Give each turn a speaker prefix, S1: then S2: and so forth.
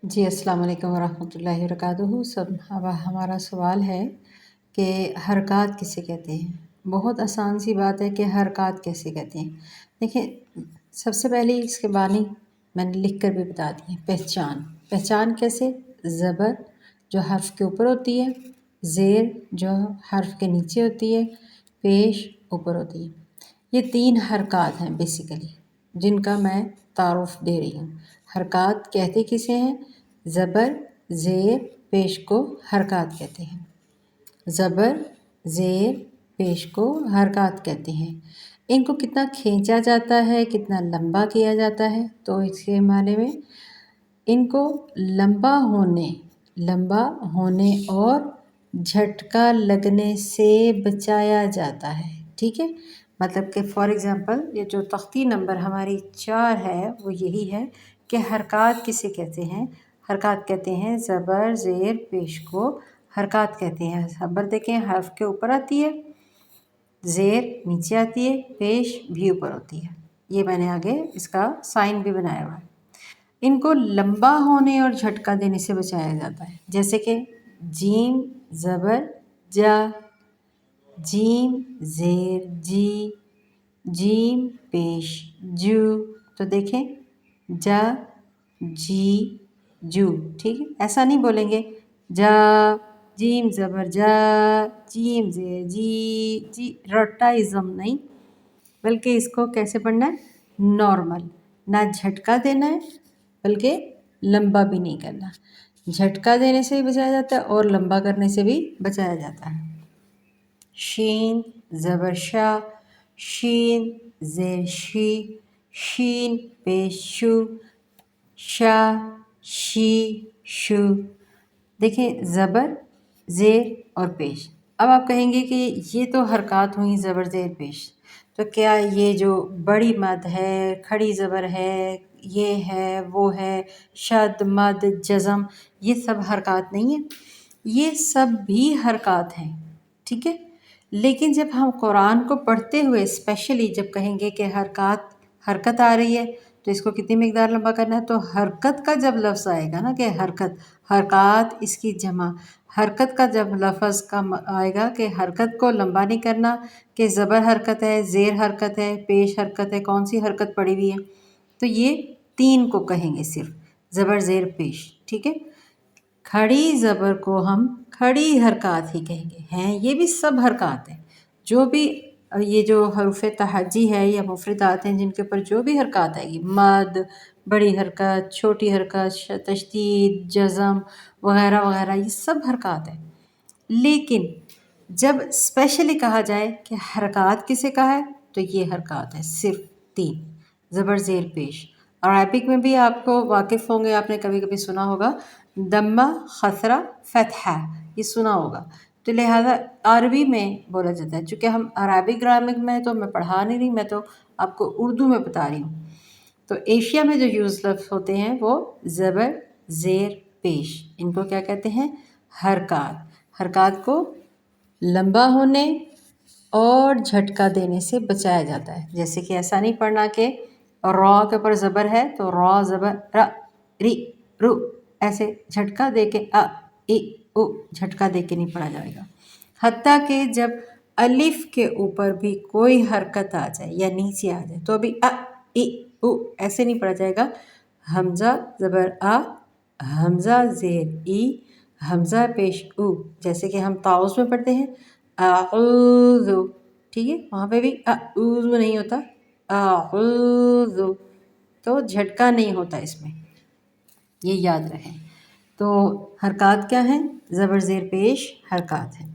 S1: जी, अस्सलाम वालेकुम वरहमतुल्लाहि वबरकातुहू। अब हमारा सवाल है कि हरकत किसे कहते हैं। बहुत आसान सी बात है कि हरकत कैसे कहते हैं। देखिए, सबसे पहले इसके बानी मैंने लिख कर भी बता दी है। पहचान कैसे? ज़बर जो हर्फ के ऊपर होती है, ज़ेर जो हर्फ के नीचे होती है, पेश ऊपर होती है। ये 3 हरकत हैं बेसिकली, जिनका मैं तारुफ़ दे रही हूँ। हरकत कहते किसे हैं? ज़बर, ज़ेर, पेश को हरकत कहते हैं। ज़बर, ज़ेर, पेश को हरकत कहते हैं। इनको कितना खींचा जाता है, कितना लंबा किया जाता है, तो इसके माने में इनको लंबा होने और झटका लगने से बचाया जाता है। ठीक है, मतलब कि फॉर एग्ज़ाम्पल ये जो तख्ती नंबर हमारी 4 है वो यही है कि हरकत किसे कहते हैं। हरकत कहते हैं ज़बर, ज़ेर, पेश को हरकत कहते हैं। ज़बर देखें हर्फ के ऊपर आती है, ज़ेर नीचे आती है, पेश भी ऊपर होती है। ये मैंने आगे इसका साइन भी बनाया हुआ है। इनको लंबा होने और झटका देने से बचाया जाता है। जैसे कि जीम ज़बर जा, जीम ज़ेर जी, जीम पेश जू। तो देखें जा जी जू। ठीक है, ऐसा नहीं बोलेंगे जा जीम ज़बर जा, जीम ज़ेर जी रट्टाइज़म नहीं, बल्कि इसको कैसे पढ़ना है? नॉर्मल। ना झटका देना है बल्कि लंबा भी नहीं करना। झटका देने से भी बचाया जाता है और लंबा करने से भी बचाया जाता है। शीन ज़बर शा, शीन ज़ेर शी, शीन पेश शू, शा शी शू। देखें ज़बर, ज़ेर और पेश। अब आप कहेंगे कि ये तो हरकत हुई ज़बर, ज़ेर, पेश, तो क्या ये जो बड़ी मद है, खड़ी ज़बर है, ये है, वो है, शद, मद, जज़म, ये सब हरकत नहीं है? ये सब भी हरकत हैं। ठीक है, लेकिन जब हम कुरान को पढ़ते हुए स्पेशली जब कहेंगे कि हरकत आ रही है तो इसको कितनी मिकदार लंबा करना है, तो हरकत का जब लफ्ज़ आएगा ना कि हरकत इसकी जमा, हरकत का जब लफ्ज़ का आएगा कि हरकत को लंबा नहीं करना, कि ज़बर हरकत है, ज़ेर हरकत है, पेश हरकत है, कौन सी हरकत पड़ी हुई है, तो ये 3 को कहेंगे सिर्फ, ज़बर ज़ेर पेश। ठीक है, खड़ी ज़बर को हम खड़ी हरकत ही कहेंगे। हैं ये भी सब हरकत हैं, जो भी ये जो हरूफ़ तहज्जी है या मुफ़रदात हैं जिनके ऊपर जो भी हरकत आएगी, मद, बड़ी हरकत, छोटी हरकत, तशदीद, जज़म वग़ैरह वग़ैरह, ये सब हरकत हैं। लेकिन जब स्पेशली कहा जाए कि हरकत किसे कहा है, तो ये हरकत है सिर्फ 3, ज़बर ज़ेर पेश। अरबिक में भी आपको वाकिफ़ होंगे, आपने कभी कभी सुना होगा दम्मा खसरा फ़तहा, ये सुना होगा। तो लिहाजा अरबी में बोला जाता है। चूँकि हम अरबिक ग्रामर में तो मैं पढ़ा नहीं रही, मैं तो आपको उर्दू में बता रही हूँ। तो एशिया में जो यूज़ लफ्ज़ होते हैं वो ज़बर ज़ेर पेश, इनको क्या कहते हैं? हरकत। हरकत को लंबा होने और झटका देने से बचाया जाता है। जैसे कि ऐसा नहीं पढ़ना कि रॉ के ऊपर ज़बर है तो रॉ ज़बर र री रु, ऐसे झटका दे के अ इ उ झटका दे के नहीं पढ़ा जाएगा। हत्ता कि जब अलिफ के ऊपर भी कोई हरकत आ जाए या नीचे आ जाए तो अभी अ इ उ ऐसे नहीं पढ़ा जाएगा। हमज़ा ज़बर आ, हमज़ा ज़ेर ई, हमज़ा पेश उ, जैसे कि हम ताउस में पढ़ते हैं अऊज़ु। ठीक है, वहाँ पे भी अऊज़ु नहीं होता, अऊज़ु, तो झटका नहीं होता इसमें, ये याद रखें। तो हरकत क्या है? ज़बर ज़ेर पेश हरकत है।